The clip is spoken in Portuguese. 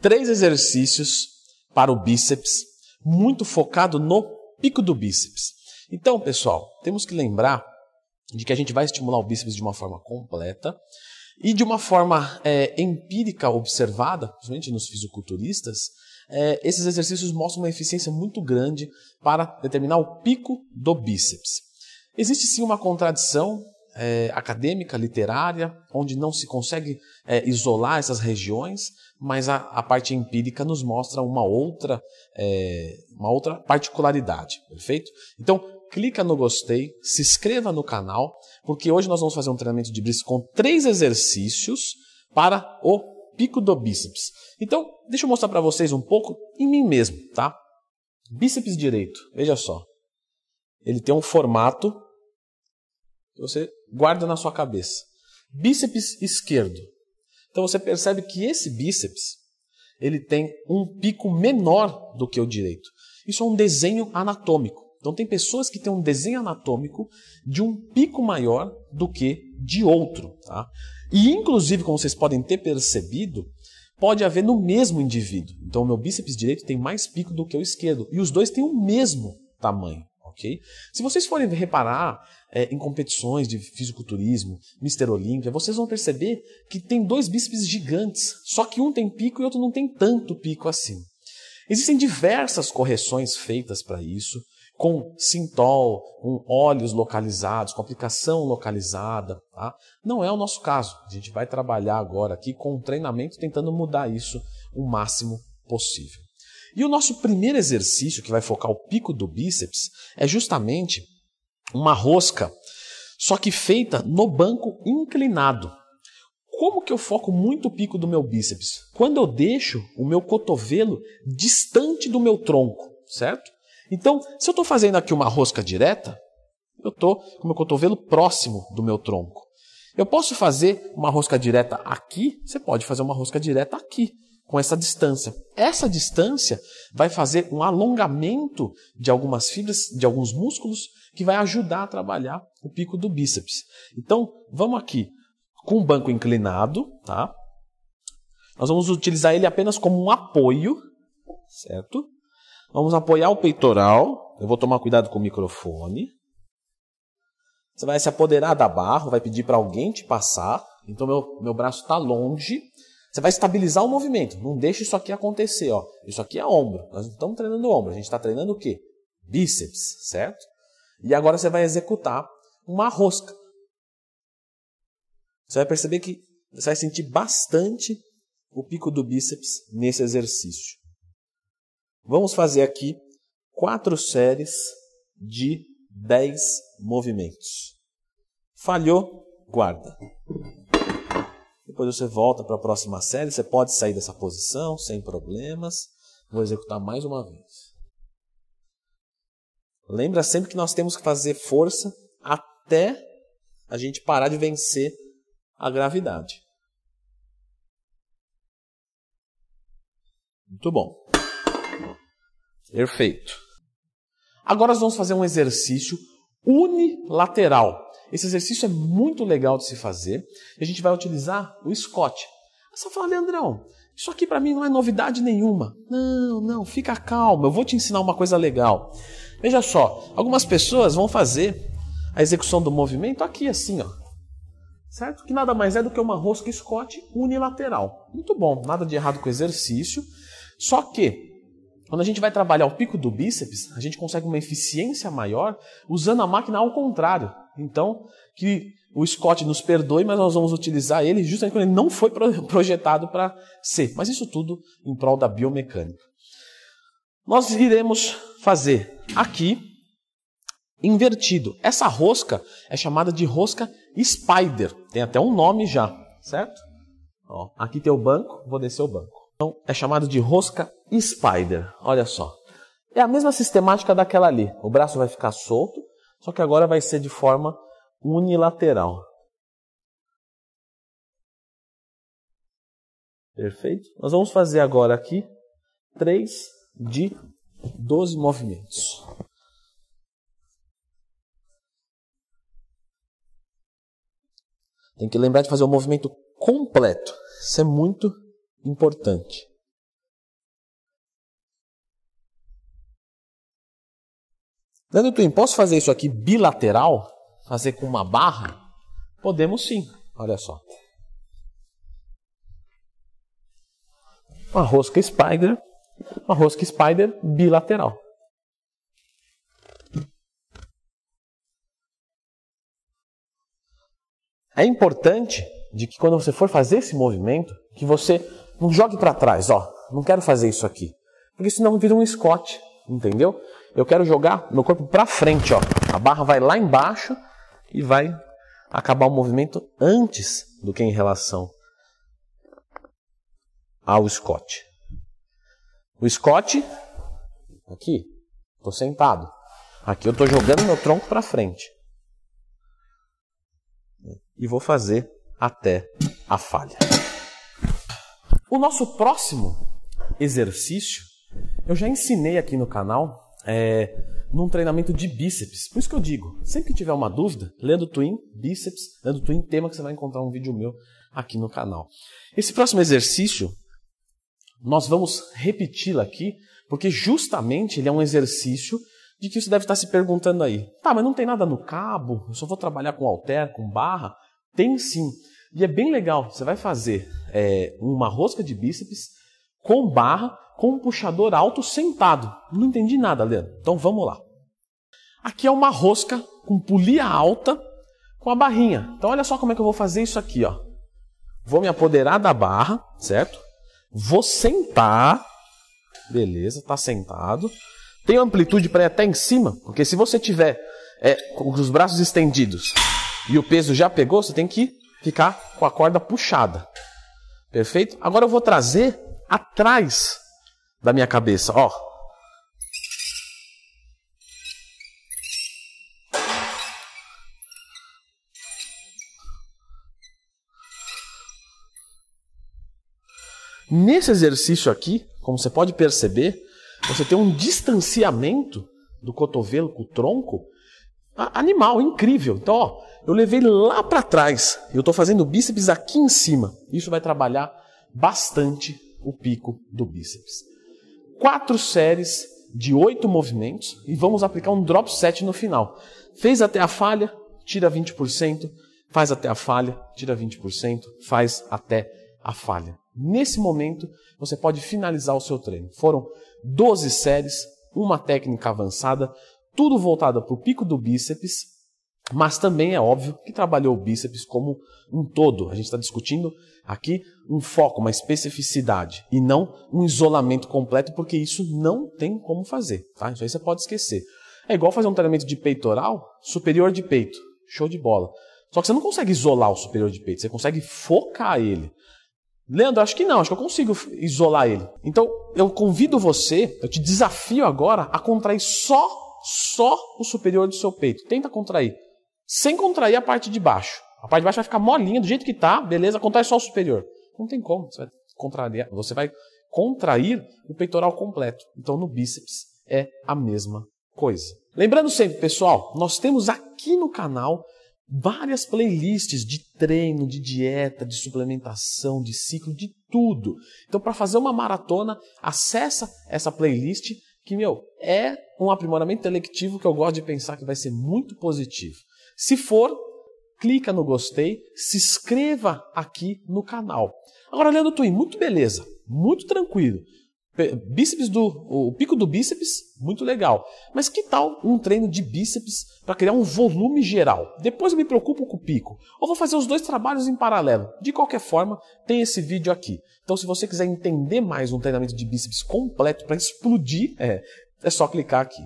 3 exercícios para o bíceps, muito focado no pico do bíceps. Então, pessoal, temos que lembrar de que a gente vai estimular o bíceps de uma forma completa e de uma forma empírica observada, principalmente nos fisiculturistas, esses exercícios mostram uma eficiência muito grande para determinar o pico do bíceps. Existe sim uma contradição acadêmica, literária, onde não se consegue isolar essas regiões, mas a parte empírica nos mostra uma outra particularidade, perfeito? Então, clica no gostei, se inscreva no canal, porque hoje nós vamos fazer um treinamento de bíceps com 3 exercícios para o pico do bíceps. Então, deixa eu mostrar para vocês um pouco em mim mesmo, tá? Bíceps direito, veja só. Ele tem um formato que você guarda na sua cabeça. Bíceps esquerdo. Então você percebe que esse bíceps ele tem um pico menor do que o direito. Isso é um desenho anatômico. Então tem pessoas que têm um desenho anatômico de um pico maior do que de outro. Tá? E inclusive, como vocês podem ter percebido, pode haver no mesmo indivíduo. Então o meu bíceps direito tem mais pico do que o esquerdo. E os dois têm o mesmo tamanho. Okay? Se vocês forem reparar em competições de fisiculturismo, Mr. Olímpia, vocês vão perceber que tem 2 bíceps gigantes, só que um tem pico e outro não tem tanto pico assim. Existem diversas correções feitas para isso, com Synthol, com óleos localizados, com aplicação localizada. Tá? Não é o nosso caso. A gente vai trabalhar agora aqui com um treinamento tentando mudar isso o máximo possível. E o nosso primeiro exercício, que vai focar o pico do bíceps, é justamente uma rosca, só que feita no banco inclinado. Como que eu foco muito o pico do meu bíceps? Quando eu deixo o meu cotovelo distante do meu tronco, certo? Então, se eu estou fazendo aqui uma rosca direta, eu estou com o meu cotovelo próximo do meu tronco. Eu posso fazer uma rosca direta aqui, você pode fazer uma rosca direta aqui, com essa distância. Essa distância vai fazer um alongamento de algumas fibras, de alguns músculos, que vai ajudar a trabalhar o pico do bíceps. Então, vamos aqui com o banco inclinado, tá? Nós vamos utilizar ele apenas como um apoio, certo? Vamos apoiar o peitoral. Eu vou tomar cuidado com o microfone. Você vai se apoderar da barra, vai pedir para alguém te passar. Então, meu braço está longe. Você vai estabilizar o movimento. Não deixe isso aqui acontecer. Ó. Isso aqui é ombro. Nós não estamos treinando ombro. A gente está treinando o quê? Bíceps, certo? E agora você vai executar uma rosca. Você vai perceber que você vai sentir bastante o pico do bíceps nesse exercício. Vamos fazer aqui 4 séries de 10 movimentos. Falhou, guarda. Depois você volta para a próxima série. Você pode sair dessa posição sem problemas. Vou executar mais uma vez. Lembra sempre que nós temos que fazer força até a gente parar de vencer a gravidade. Muito bom. Perfeito. Agora nós vamos fazer um exercício unilateral. Esse exercício é muito legal de se fazer e a gente vai utilizar o Scott. Você fala, Leandrão, isso aqui para mim não é novidade nenhuma. Não, fica calmo, eu vou te ensinar uma coisa legal. Veja só, algumas pessoas vão fazer a execução do movimento aqui assim, ó. Certo? Que nada mais é do que uma rosca Scott unilateral. Muito bom, nada de errado com o exercício. Só que, quando a gente vai trabalhar o pico do bíceps, a gente consegue uma eficiência maior usando a máquina ao contrário. Então, que o Scott nos perdoe, mas nós vamos utilizar ele justamente quando ele não foi projetado para ser. Mas isso tudo em prol da biomecânica. Nós iremos fazer aqui invertido. Essa rosca é chamada de rosca spider. Tem até um nome já, certo? Ó, aqui tem o banco, vou descer o banco. Então, é chamado de rosca spider. Olha só. É a mesma sistemática daquela ali. O braço vai ficar solto, só que agora vai ser de forma unilateral. Perfeito? Nós vamos fazer agora aqui 3 de 12 movimentos. Tem que lembrar de fazer o movimento completo. Isso é muito importante. Leandro Twin, posso fazer isso aqui bilateral? Fazer com uma barra? Podemos sim, olha só. Uma rosca Spider bilateral. É importante de que quando você for fazer esse movimento, que você não jogue para trás, ó, não quero fazer isso aqui, porque senão vira um Scott, entendeu? Eu quero jogar meu corpo para frente, ó. A barra vai lá embaixo e vai acabar o movimento antes do que em relação ao Scott. O Scott, aqui, estou sentado. Aqui eu estou jogando meu tronco para frente. E vou fazer até a falha. O nosso próximo exercício, eu já ensinei aqui no canal, num treinamento de bíceps. Por isso que eu digo, sempre que tiver uma dúvida, Leandro Twin, bíceps, Leandro Twin, tema, que você vai encontrar um vídeo meu aqui no canal. Esse próximo exercício, nós vamos repeti-lo aqui, porque justamente ele é um exercício de que você deve estar se perguntando aí. Tá, mas não tem nada no cabo, eu só vou trabalhar com halter, com barra? Tem sim. E é bem legal, você vai fazer uma rosca de bíceps com barra, com um puxador alto sentado. Não entendi nada, Leandro. Então vamos lá. Aqui é uma rosca com polia alta com a barrinha. Então olha só como é que eu vou fazer isso aqui, ó. Vou me apoderar da barra, certo? Vou sentar. Beleza, tá sentado. Tem amplitude para ir até em cima, porque se você tiver com os braços estendidos e o peso já pegou, você tem que ficar com a corda puxada. Perfeito? Agora eu vou trazer atrás da minha cabeça, ó. Nesse exercício aqui, como você pode perceber, você tem um distanciamento do cotovelo com o tronco animal, incrível. Então, ó, eu levei lá para trás. Eu estou fazendo o bíceps aqui em cima. Isso vai trabalhar bastante o pico do bíceps. 4 séries de 8 movimentos e vamos aplicar um drop set no final. Fez até a falha, tira 20%. Faz até a falha, tira 20%. Faz até a falha. Nesse momento, você pode finalizar o seu treino. Foram 12 séries, uma técnica avançada, tudo voltado para o pico do bíceps, mas também é óbvio que trabalhou o bíceps como um todo. A gente está discutindo aqui um foco, uma especificidade e não um isolamento completo, porque isso não tem como fazer, tá? Isso aí você pode esquecer. É igual fazer um treinamento de peitoral superior de peito, show de bola. Só que você não consegue isolar o superior de peito, você consegue focar ele. Leandro, acho que não, acho que eu consigo isolar ele. Então, eu convido você, eu te desafio agora a contrair só o superior do seu peito. Tenta contrair, sem contrair a parte de baixo. A parte de baixo vai ficar molinha, do jeito que tá, beleza, contrai só o superior. Não tem como, você vai contrair o peitoral completo. Então, no bíceps é a mesma coisa. Lembrando sempre, pessoal, nós temos aqui no canal várias playlists de treino, de dieta, de suplementação, de ciclo, de tudo. Então, para fazer uma maratona, acessa essa playlist que, é um aprimoramento intelectivo que eu gosto de pensar que vai ser muito positivo. Se for, clica no gostei, se inscreva aqui no canal. Agora, Leandro Twin, muito beleza, muito tranquilo. O pico do bíceps, muito legal. Mas que tal um treino de bíceps para criar um volume geral? Depois eu me preocupo com o pico. Ou vou fazer os dois trabalhos em paralelo. De qualquer forma, tem esse vídeo aqui. Então, se você quiser entender mais um treinamento de bíceps completo para explodir, é só clicar aqui.